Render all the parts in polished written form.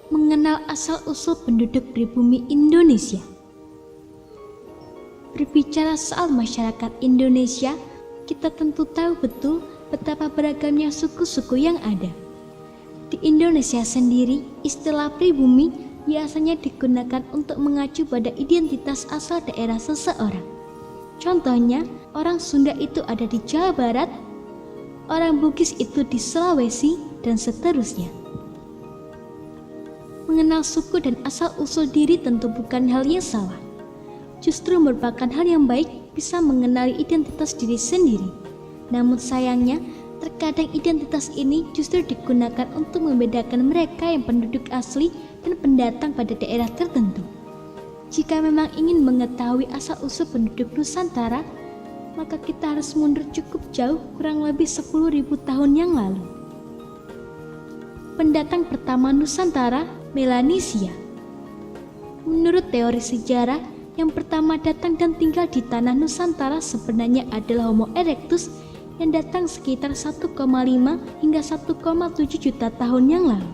Mengenal asal-usul penduduk pribumi Indonesia. Berbicara soal masyarakat Indonesia, kita tentu tahu betul betapa beragamnya suku-suku yang ada. Di Indonesia sendiri, istilah pribumi biasanya digunakan untuk mengacu pada identitas asal daerah seseorang. Contohnya, orang Sunda itu ada di Jawa Barat, orang Bugis itu di Sulawesi, dan seterusnya. Mengenal suku dan asal-usul diri tentu bukan hal yang salah. Justru merupakan hal yang baik bisa mengenali identitas diri sendiri. Namun sayangnya, terkadang identitas ini justru digunakan untuk membedakan mereka yang penduduk asli dan pendatang pada daerah tertentu. Jika memang ingin mengetahui asal-usul penduduk Nusantara, maka kita harus mundur cukup jauh, kurang lebih 10.000 tahun yang lalu. Pendatang pertama Nusantara, Melanesia. Menurut teori sejarah, yang pertama datang dan tinggal di tanah Nusantara sebenarnya adalah Homo erectus yang datang sekitar 1,5 hingga 1,7 juta tahun yang lalu.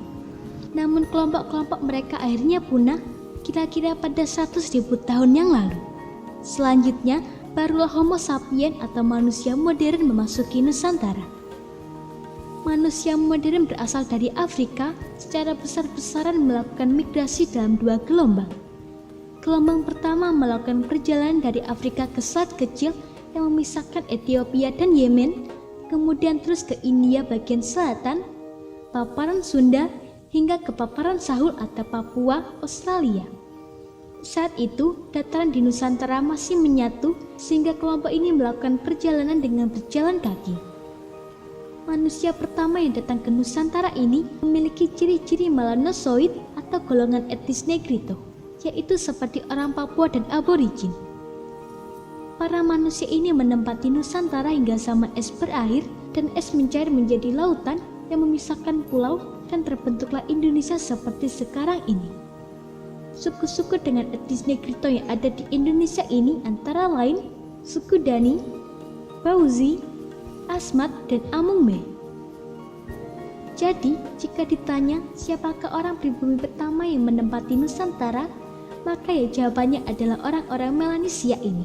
Namun kelompok-kelompok mereka akhirnya punah kira-kira pada 100.000 tahun yang lalu. Selanjutnya, barulah Homo sapiens atau manusia modern memasuki Nusantara. Manusia modern berasal dari Afrika, secara besar-besaran melakukan migrasi dalam 2 gelombang. Gelombang pertama melakukan perjalanan dari Afrika ke Selat Kecil yang memisahkan Ethiopia dan Yemen, kemudian terus ke India bagian selatan, paparan Sunda, hingga ke paparan Sahul atau Papua, Australia. Saat itu, dataran di Nusantara masih menyatu sehingga kelompok ini melakukan perjalanan dengan berjalan kaki. Manusia pertama yang datang ke Nusantara ini memiliki ciri-ciri melanosoid atau golongan etnis Negrito, yaitu seperti orang Papua dan aborigin. Para manusia ini menempati Nusantara hingga zaman es berakhir dan es mencair menjadi lautan yang memisahkan pulau dan terbentuklah Indonesia seperti sekarang ini. Suku-suku dengan etnis Negrito yang ada di Indonesia ini antara lain suku Dani, Bauzi, Asmat, dan Amungme. Jadi, jika ditanya siapakah orang pribumi pertama yang menempati Nusantara, maka ya jawabannya adalah orang-orang Melanesia ini.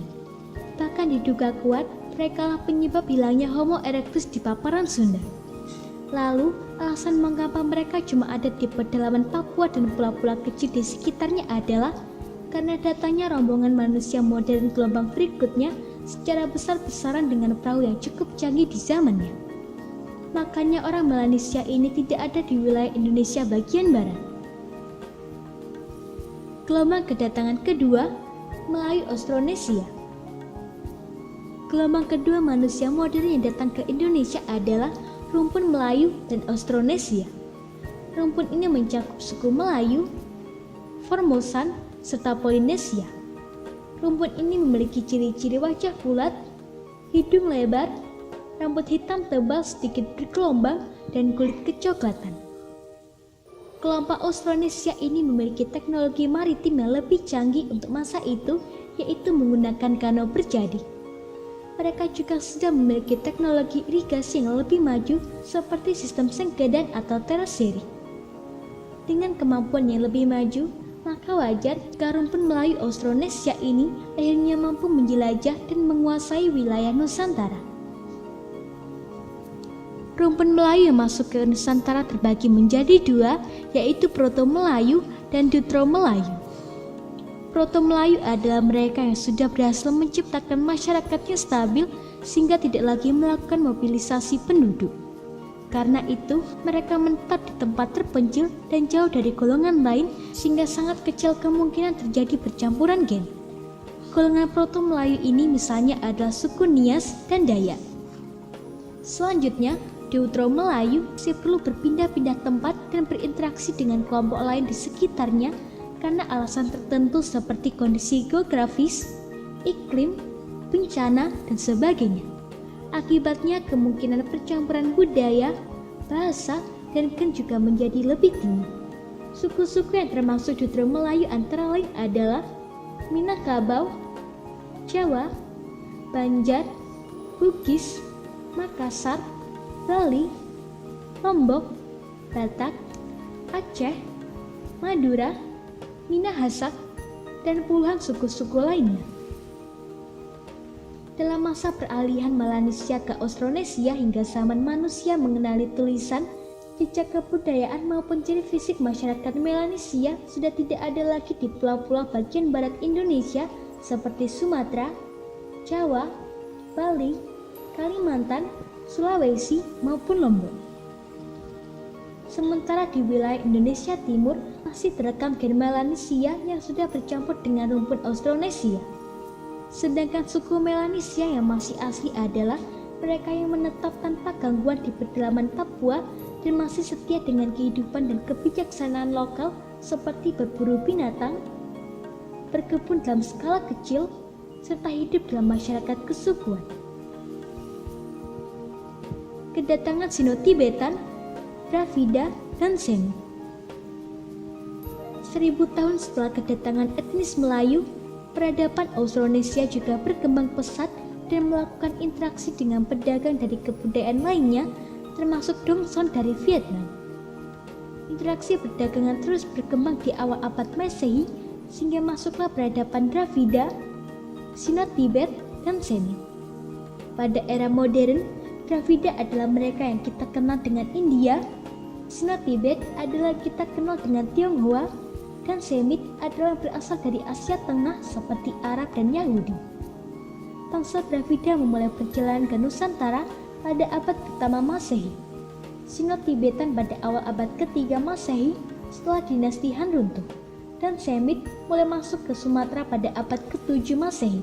Bahkan diduga kuat, mereka lah penyebab hilangnya Homo erectus di paparan Sunda. Lalu, alasan mengapa mereka cuma ada di pedalaman Papua dan pulau-pulau kecil di sekitarnya adalah karena datangnya rombongan manusia modern gelombang berikutnya secara besar-besaran dengan perahu yang cukup canggih di zamannya. Makanya orang Melanesia ini tidak ada di wilayah Indonesia bagian barat. Gelombang kedatangan kedua, Melayu Austronesia. Gelombang kedua manusia modern yang datang ke Indonesia adalah rumpun Melayu dan Austronesia. Rumpun ini mencakup suku Melayu, Formosan, serta Polinesia. Rumpun ini memiliki ciri-ciri wajah bulat, hidung lebar, rambut hitam tebal sedikit bergelombang, dan kulit kecoklatan. Kelompok Austronesia ini memiliki teknologi maritim yang lebih canggih untuk masa itu, yaitu menggunakan kano berjadi. Mereka juga sudah memiliki teknologi irigasi yang lebih maju seperti sistem sengkedan atau teraseri. Dengan kemampuan yang lebih maju, maka wajar jika rumpun Melayu Austronesia ini akhirnya mampu menjelajah dan menguasai wilayah Nusantara. Rumpun Melayu yang masuk ke Nusantara terbagi menjadi 2, yaitu Proto-Melayu dan Deutero-Melayu. Proto-Melayu adalah mereka yang sudah berhasil menciptakan masyarakatnya stabil sehingga tidak lagi melakukan mobilisasi penduduk. Karena itu, mereka menetap di tempat terpencil dan jauh dari golongan lain sehingga sangat kecil kemungkinan terjadi percampuran gen. Golongan Proto-Melayu ini misalnya adalah suku Nias dan Dayak. Selanjutnya, Deutero-Melayu masih perlu berpindah-pindah tempat dan berinteraksi dengan kelompok lain di sekitarnya karena alasan tertentu seperti kondisi geografis, iklim, bencana, dan sebagainya. Akibatnya kemungkinan percampuran budaya, bahasa, dan gen juga menjadi lebih tinggi. Suku-suku yang termasuk Deutero-Melayu antara lain adalah Minangkabau, Jawa, Banjar, Bugis, Makassar, Bali, Lombok, Batak, Aceh, Madura, Minahasa, dan puluhan suku-suku lainnya. Dalam masa peralihan Melanesia ke Austronesia hingga zaman manusia mengenali tulisan, jejak kebudayaan maupun ciri fisik masyarakat Melanesia sudah tidak ada lagi di pulau-pulau bagian barat Indonesia seperti Sumatera, Jawa, Bali, Kalimantan, Sulawesi, maupun Lombok. Sementara di wilayah Indonesia Timur masih terekam gen Melanesia yang sudah bercampur dengan rumpun Austronesia. Sedangkan suku Melanesia yang masih asli adalah mereka yang menetap tanpa gangguan di pedalaman Papua dan masih setia dengan kehidupan dan kebijaksanaan lokal seperti berburu binatang, berkebun dalam skala kecil, serta hidup dalam masyarakat kesukuan. Kedatangan Sino-Tibetan, Dravida, dan Semit. 1000 tahun setelah kedatangan etnis Melayu, peradaban Austronesia juga berkembang pesat dan melakukan interaksi dengan pedagang dari kebudayaan lainnya, termasuk Dongson dari Vietnam. Interaksi perdagangan terus berkembang di awal abad Masehi, sehingga masuklah peradaban Dravida, Sino-Tibet, dan Semit. Pada era modern, Dravida adalah mereka yang kita kenal dengan India, Sino-Tibet adalah kita kenal dengan Tionghoa, dan Semit adalah berasal dari Asia Tengah seperti Arab dan Yahudi. Bangsa Dravida memulai perjalanan ke Nusantara pada abad pertama Masehi. Sino-Tibetan pada awal abad ketiga Masehi setelah dinasti Han runtuh, dan Semit mulai masuk ke Sumatera pada abad ke-7 Masehi.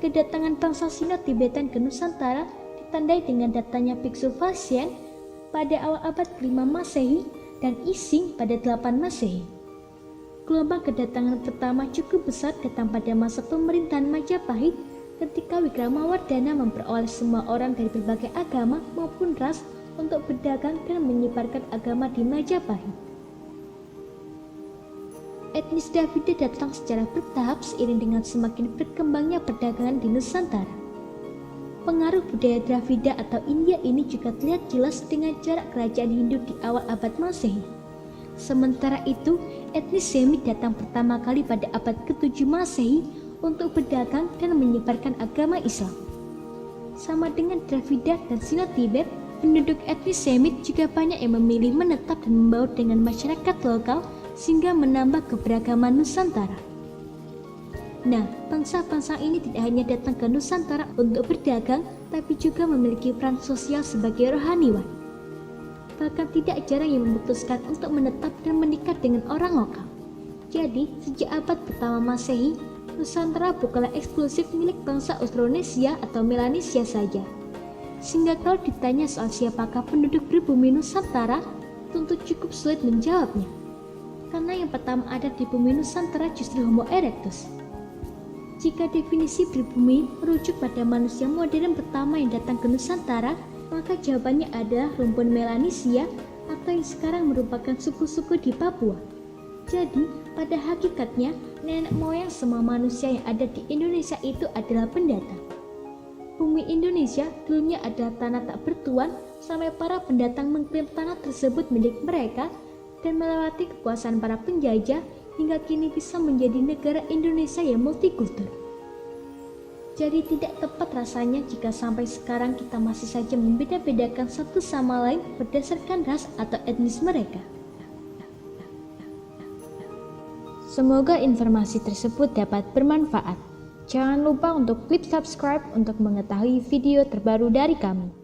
Kedatangan bangsa Sino-Tibetan ke Nusantara ditandai dengan datangnya biksu Fasien pada awal abad ke-5 Masehi dan Ising pada 8 Masehi. Gelombang kedatangan pertama cukup besar datang pada masa pemerintahan Majapahit ketika Wikramawardhana memperoleh semua orang dari berbagai agama maupun ras untuk berdagang dan menyebarkan agama di Majapahit. Etnis Dravida datang secara bertahap seiring dengan semakin berkembangnya perdagangan di Nusantara. Pengaruh budaya Dravida atau India ini juga terlihat jelas dengan jarak kerajaan Hindu di awal abad Masehi. Sementara itu, etnis Semit datang pertama kali pada abad ke-7 Masehi untuk berdagang dan menyebarkan agama Islam. Sama dengan Dravida dan Sino-Tibet, penduduk etnis Semit juga banyak yang memilih menetap dan membaur dengan masyarakat lokal sehingga menambah keberagaman Nusantara. Nah, bangsa-bangsa ini tidak hanya datang ke Nusantara untuk berdagang, tapi juga memiliki peran sosial sebagai rohaniwan. Bahkan tidak jarang yang memutuskan untuk menetap dan menikah dengan orang lokal. Jadi, sejak abad pertama Masehi, Nusantara bukanlah eksklusif milik bangsa Austronesia atau Melanesia saja. Sehingga kalau ditanya soal siapakah penduduk pribumi Nusantara, tentu cukup sulit menjawabnya. Karena yang pertama ada di bumi Nusantara justru Homo erectus. Jika definisi pribumi merujuk pada manusia modern pertama yang datang ke Nusantara, maka jawabannya adalah rumpun Melanesia atau yang sekarang merupakan suku-suku di Papua. Jadi, pada hakikatnya, nenek moyang semua manusia yang ada di Indonesia itu adalah pendatang. Bumi Indonesia dulunya adalah tanah tak bertuan sampai para pendatang mengklaim tanah tersebut milik mereka dan melewati kekuasaan para penjajah hingga kini bisa menjadi negara Indonesia yang multikultur. Jadi tidak tepat rasanya jika sampai sekarang kita masih saja membeda-bedakan satu sama lain berdasarkan ras atau etnis mereka. Semoga informasi tersebut dapat bermanfaat. Jangan lupa untuk klik subscribe untuk mengetahui video terbaru dari kami.